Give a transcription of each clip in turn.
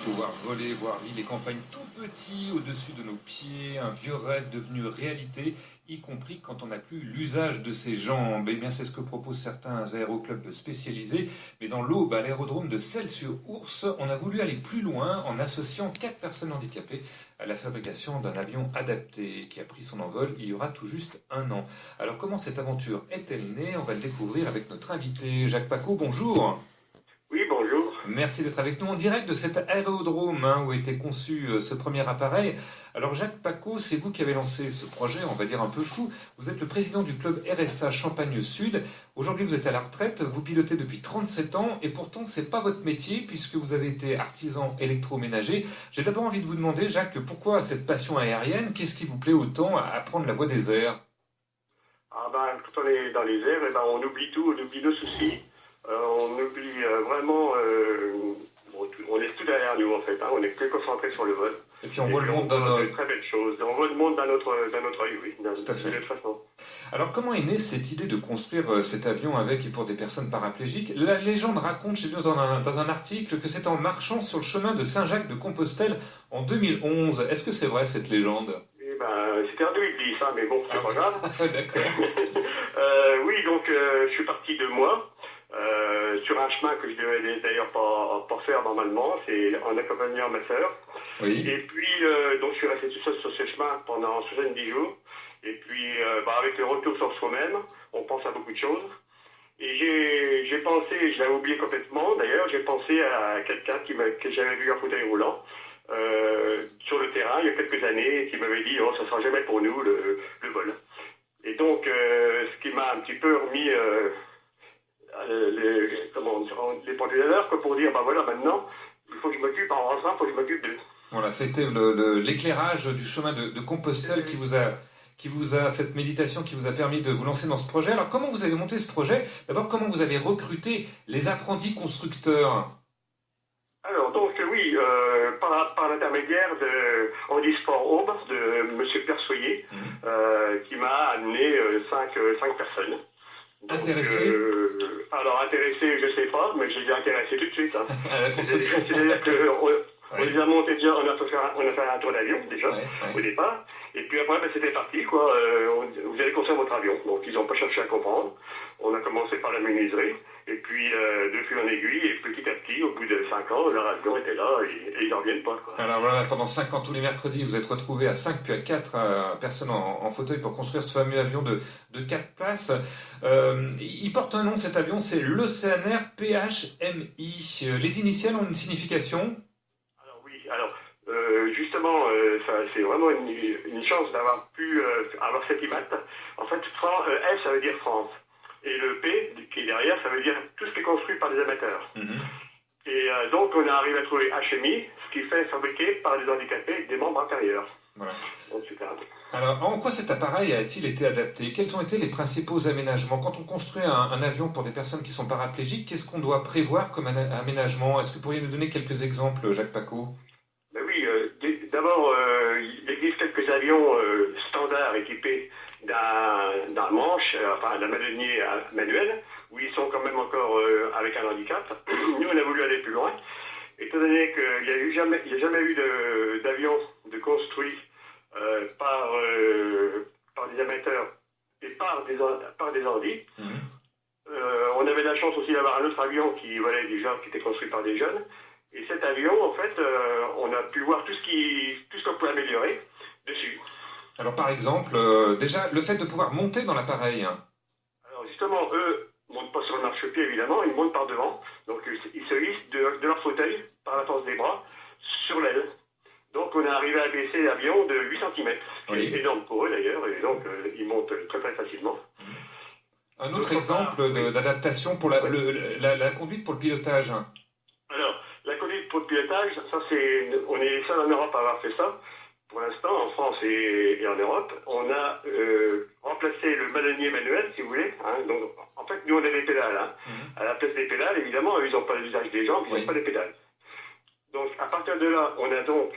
pouvoir voler, voir vivre les campagnes tout petits au-dessus de nos pieds, un vieux rêve devenu réalité, y compris quand on n'a plus l'usage de ses jambes. Eh bien, c'est ce que proposent certains aéroclubs spécialisés. Mais dans l'Aube, à l'aérodrome de Celles-sur-Ours, on a voulu aller plus loin en associant 4 personnes handicapées à la fabrication d'un avion adapté qui a pris son envol il y aura tout juste 1 an. Alors, comment cette aventure est-elle née? On va le découvrir avec notre invité Jacques Pacaud. Bonjour. Oui, bonjour. Merci d'être avec nous en direct de cet aérodrome où a été conçu ce premier appareil. Alors Jacques Pacaud, c'est vous qui avez lancé ce projet, on va dire un peu fou. Vous êtes le président du club RSA Champagne Sud. Aujourd'hui, vous êtes à la retraite, vous pilotez depuis 37 ans et pourtant, c'est pas votre métier puisque vous avez été artisan électroménager. J'ai d'abord envie de vous demander, Jacques, pourquoi cette passion aérienne? Qu'est-ce qui vous plaît autant à prendre la voie des airs? Quand on est dans les airs, on oublie tout, on oublie nos soucis. On oublie vraiment, on laisse tout derrière nous en fait, on est que concentré sur le vol. Et puis on voit le monde dans notre... très belles choses. On voit le monde dans notre œil, oui, d'une belle façon. Alors comment est née cette idée de construire cet avion avec et pour des personnes paraplégiques? La légende raconte, j'ai lu dans un article, que c'est en marchant sur le chemin de Saint-Jacques-de-Compostelle en 2011. Est-ce que c'est vrai cette légende? C'était en 2010, mais bon, c'est pas grave. D'accord. Oui, donc je suis parti de moi. Sur un chemin que je devais d'ailleurs pas faire normalement, c'est en accompagnant ma sœur. Oui. Et puis, donc je suis resté tout seul sur ce chemin pendant 70 jours. Et puis, avec le retour sur soi-même, on pense à beaucoup de choses. Et j'ai pensé, je l'avais oublié complètement d'ailleurs, j'ai pensé à quelqu'un que j'avais vu en fauteuil roulant sur le terrain il y a quelques années et qui m'avait dit « Oh, ça sera jamais pour nous le vol ». Et donc, ce qui m'a un petit peu remis... les pendules à l'heure pour dire voilà, maintenant il faut que je m'occupe, en rentrant il faut que je m'occupe d'eux. Voilà, c'était l'éclairage du chemin de Compostelle qui vous a cette méditation qui vous a permis de vous lancer dans ce projet. Alors comment vous avez monté ce projet? D'abord, comment vous avez recruté les apprentis constructeurs? Alors donc oui, par l'intermédiaire de Handisport Aube, de M. Persoyer, qui m'a amené 5 personnes. Donc, intéressé? Alors intéressé, je sais pas, mais j'ai été intéressé tout de suite. À la construction. C'est-à-dire qu'on les a montés déjà, on a fait un tour d'avion déjà au départ, et puis après c'était parti quoi. Vous allez construire votre avion. Donc ils n'ont pas cherché à comprendre. On a commencé par la menuiserie, et puis de fil en aiguille, et petit à petit, au bout de 5 ans, leur avion était là et ils n'en reviennent pas quoi. Alors voilà, pendant 5 ans tous les mercredis, vous êtes retrouvés à 5 puis à 4 personnes en fauteuil pour construire ce fameux avion de 4 places. Il porte un nom cet avion, c'est l'Oceanair PHMI. Les initiales ont une signification? Alors oui, justement, c'est vraiment une chance d'avoir pu avoir cette image. En fait, F ça veut dire France. Et le P qui est derrière, ça veut dire tout ce qui est construit par des amateurs. Et donc on est arrivé à trouver HMI, ce qui fait fabriquer par des handicapés avec des membres intérieurs. Voilà. Donc super. Alors, en quoi cet appareil a-t-il été adapté? Quels ont été les principaux aménagements? Quand on construit un avion pour des personnes qui sont paraplégiques, qu'est-ce qu'on doit prévoir comme aménagement? Est-ce que vous pourriez nous donner quelques exemples, Jacques Pacaud? Ben oui, d'abord, il existe quelques avions standards équipés d'un manche, d'un ballonnier manuel, où ils sont quand même encore avec un handicap. Nous, on a voulu aller plus loin, étant donné qu'il n'y a jamais eu d'avion de construit par des amateurs et par des handis. On avait la chance aussi d'avoir un autre avion qui était construit par des jeunes. Et cet avion, en fait, on a pu voir tout ce qu'on peut améliorer dessus. Alors par exemple, déjà, le fait de pouvoir monter dans l'appareil. Alors justement, eux ne montent pas sur le marchepied, évidemment, ils montent par devant. Donc ils se hissent de leur fauteuil, par la force des bras, sur l'aile. Donc on est arrivé à baisser l'avion de 8 cm. Oui. C'est énorme pour eux d'ailleurs, et donc ils montent très très facilement. Un autre exemple d'adaptation pour la conduite pour le pilotage. Alors, la conduite pour le pilotage, on est les seuls en Europe à avoir fait ça. Pour l'instant, en France et en Europe, on a remplacé le ballonnier manuel, si vous voulez. Donc, en fait, nous, on a des pédales. À la place des pédales, évidemment, ils n'ont pas l'usage des jambes, ils n'ont pas les pédales. Donc, à partir de là, on a donc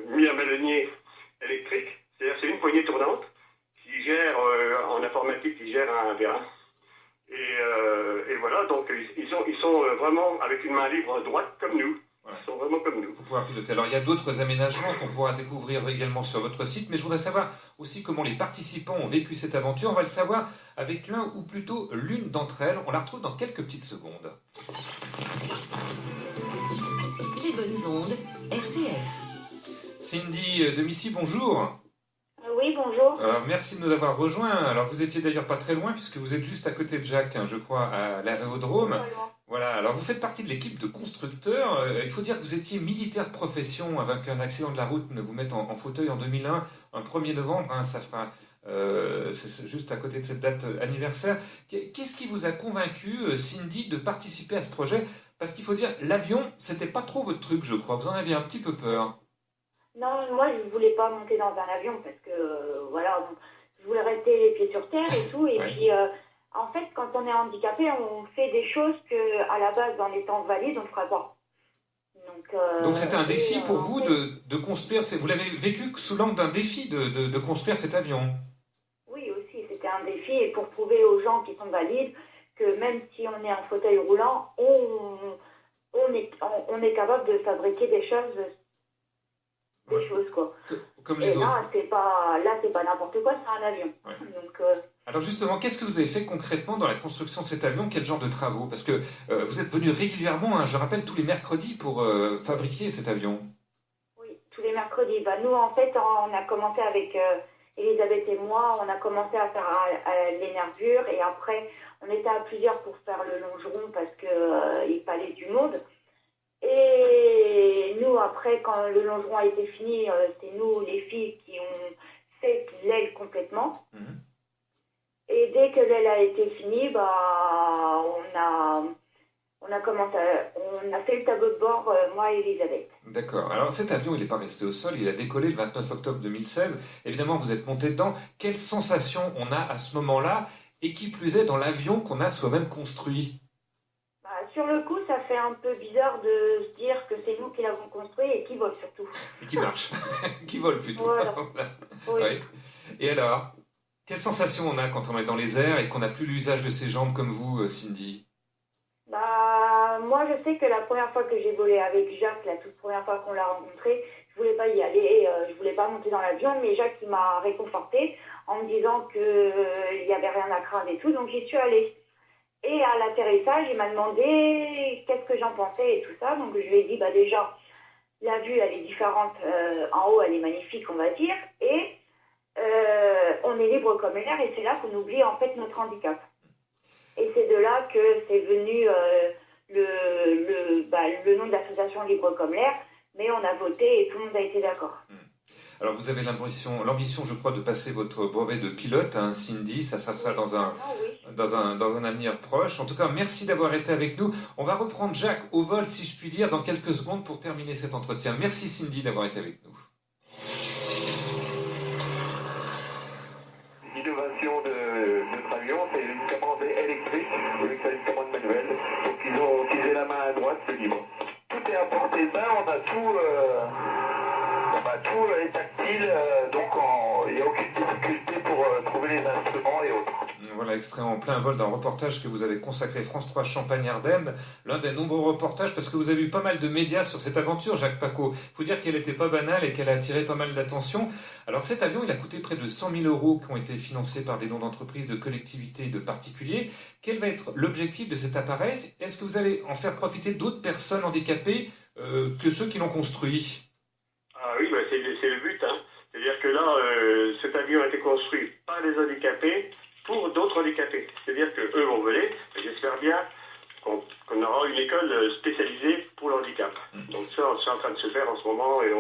mis un ballonnier électrique. C'est-à-dire, c'est une poignée tournante qui gère, en informatique, qui gère un vérin. Et voilà, donc ils sont vraiment avec une main libre droite comme nous. Voilà. sont vraiment comme nous. Pour pouvoir piloter. Alors, il y a d'autres aménagements qu'on pourra découvrir également sur votre site, mais je voudrais savoir aussi comment les participants ont vécu cette aventure. On va le savoir avec l'un ou plutôt l'une d'entre elles. On la retrouve dans quelques petites secondes. Les bonnes ondes, RCF. Cindy de Missy, bonjour. Oui, bonjour. Merci de nous avoir rejoints. Alors, vous étiez d'ailleurs pas très loin, puisque vous êtes juste à côté de Jacques, je crois, à l'aérodrome. Voilà, alors vous faites partie de l'équipe de constructeurs. Il faut dire que vous étiez militaire de profession avant qu'un accident de la route ne vous mette en fauteuil en 2001, un 1er novembre, hein, ça fera... c'est juste à côté de cette date anniversaire. Qu'est-ce qui vous a convaincu, Cindy, de participer à ce projet? Parce qu'il faut dire, l'avion, c'était pas trop votre truc, je crois. Vous en aviez un petit peu peur. Non, moi, je ne voulais pas monter dans un avion parce que, voilà, je voulais rester les pieds sur terre et tout. Et puis, en fait, quand on est handicapé, on fait des choses qu'à la base, en étant valide, on ne ferait pas. Donc c'était un défi pour vous de construire, vous l'avez vécu sous l'angle d'un défi de construire cet avion? Oui, aussi, c'était un défi. Et pour prouver aux gens qui sont valides que même si on est en fauteuil roulant, on est capable de fabriquer des choses. Choses quoi. Comme les autres. C'est pas n'importe quoi, c'est un avion. Ouais. Donc, alors justement, qu'est-ce que vous avez fait concrètement dans la construction de cet avion? Quel genre de travaux? Parce que vous êtes venu régulièrement, hein, je rappelle, tous les mercredis pour fabriquer cet avion. Oui, tous les mercredis. Nous, en fait, on a commencé avec Elisabeth et moi, on a commencé à faire les nervures et après, on était à plusieurs pour faire le longeron parce qu'il fallait du monde. Et nous, après, quand le longeron a été fini, c'est nous, les filles, qui ont fait l'aile complètement. Mmh. Et dès que l'aile a été finie, on a fait le tableau de bord, moi et Elisabeth. D'accord. Alors cet avion, il n'est pas resté au sol, il a décollé le 29 octobre 2016. Évidemment, vous êtes monté dedans. Quelle sensation on a à ce moment-là, et qui plus est dans l'avion qu'on a soi-même construit? Sur le coup, ça fait un peu bizarre de se dire que c'est nous qui l'avons construit et qui vole surtout. Et qui marche. Qui vole plutôt. Voilà. Oui. Ouais. Et alors, quelle sensation on a quand on est dans les airs et qu'on n'a plus l'usage de ses jambes comme vous, Cindy? Moi, je sais que la première fois que j'ai volé avec Jacques, la toute première fois qu'on l'a rencontré, je voulais pas y aller, je voulais pas monter dans l'avion, mais Jacques, il m'a réconfortée en me disant qu'il n'y avait rien à craindre et tout, donc j'y suis allée. Et à l'atterrissage, il m'a demandé qu'est-ce que j'en pensais et tout ça. Donc je lui ai dit, déjà, la vue, elle est différente. En haut, elle est magnifique, on va dire. Et on est libre comme l'air. Et c'est là qu'on oublie en fait notre handicap. Et c'est de là que c'est venu le nom de l'association Libre comme l'air. Mais on a voté et tout le monde a été d'accord. Alors vous avez l'ambition, je crois, de passer votre brevet de pilote, hein, Cindy. Ça sera dans un avenir proche. En tout cas, merci d'avoir été avec nous. On va reprendre Jacques au vol, si je puis dire, dans quelques secondes pour terminer cet entretien. Merci Cindy d'avoir été avec nous. L'innovation de notre avion, c'est une commande électrique au lieu que c'est une commande manuelle. Donc ils ont utilisé la main à droite, c'est libre. Tout est à portée de main, on a tout est tactile, donc il n'y a aucune difficulté pour trouver les instruments et autres. Voilà, extrait en plein vol d'un reportage que vous avez consacré France 3 Champagne-Ardenne, l'un des nombreux reportages, parce que vous avez eu pas mal de médias sur cette aventure, Jacques Pacaud. Il faut dire qu'elle n'était pas banale et qu'elle a attiré pas mal d'attention. Alors cet avion, il a coûté près de 100 000 € qui ont été financés par des dons d'entreprises, de collectivités et de particuliers. Quel va être l'objectif de cet appareil? Est-ce que vous allez en faire profiter d'autres personnes handicapées que ceux qui l'ont construit? Ah oui, c'est le but. Hein. C'est-à-dire que là, cet avion a été construit par les handicapés pour d'autres handicapés. C'est-à-dire qu'eux vont voler. J'espère bien qu'on aura une école spécialisée pour le handicap. Donc ça, c'est en train de se faire en ce moment et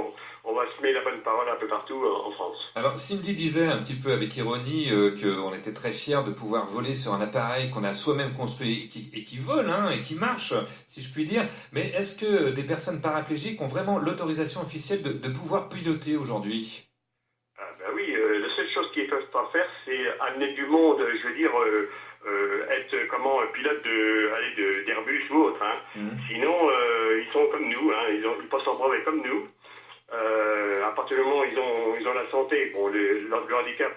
on va semer la bonne parole un peu partout en France. Alors Cindy disait un petit peu avec ironie qu'on était très fiers de pouvoir voler sur un appareil qu'on a soi-même construit et qui vole, hein, et qui marche, si je puis dire. Mais est-ce que des personnes paraplégiques ont vraiment l'autorisation officielle de pouvoir piloter aujourd'hui? Oui, la seule chose qu'ils ne peuvent pas faire, c'est amener du monde, je veux dire, être pilote d'Airbus ou autre. Hein. Sinon, ils sont comme nous, hein, ils passent en brevet comme nous. À partir du moment où ils ont la santé, le handicap,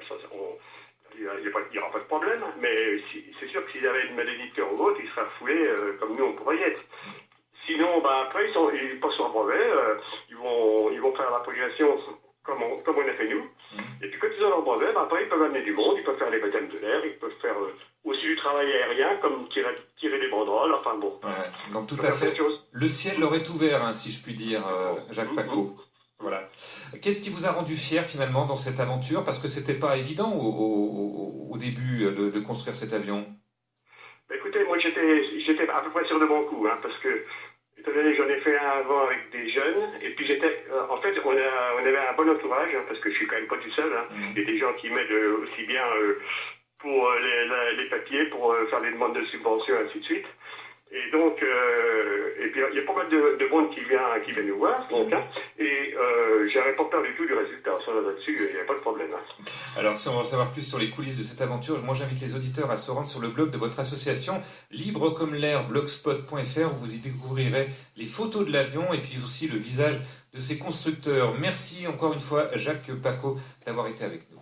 il n'y aura pas de problème, mais c'est sûr que s'ils avaient une maladie de cœur ou autre, ils seraient refoulés comme nous on pourrait y être. Sinon, l'avion, après, ils passent leur brevet, ils vont faire la progression comme on a fait nous. Et puis quand ils ont leur brevet, après, ils peuvent amener du monde, ils peuvent faire les baptêmes de l'air, ils peuvent faire aussi du travail aérien, comme tirer des banderoles, enfin bon. Ouais, donc tout à fait, le ciel leur est ouvert, hein, si je puis dire, Jacques Pacaud. Voilà. Qu'est-ce qui vous a rendu fier finalement dans cette aventure? Parce que c'était pas évident au début de construire cet avion. Écoutez, moi j'étais à peu près sûr de mon coup, hein, parce que étant donné que j'en ai fait un avant avec des jeunes, et puis en fait on avait un bon entourage, hein, parce que je suis quand même pas tout seul, hein. Il y a des gens qui m'aident aussi bien pour les papiers, pour faire des demandes de subventions, ainsi de suite. Et donc, et puis il y a pas mal de monde qui vient nous voir, donc, hein, et j'avais pas peur du tout du résultat. Ça, là-dessus, il n'y a pas de problème. Hein. Alors, si on veut en savoir plus sur les coulisses de cette aventure, moi j'invite les auditeurs à se rendre sur le blog de votre association, libre comme l'air, blogspot.fr, où vous y découvrirez les photos de l'avion et puis aussi le visage de ses constructeurs. Merci encore une fois, Jacques Pacaud, d'avoir été avec nous.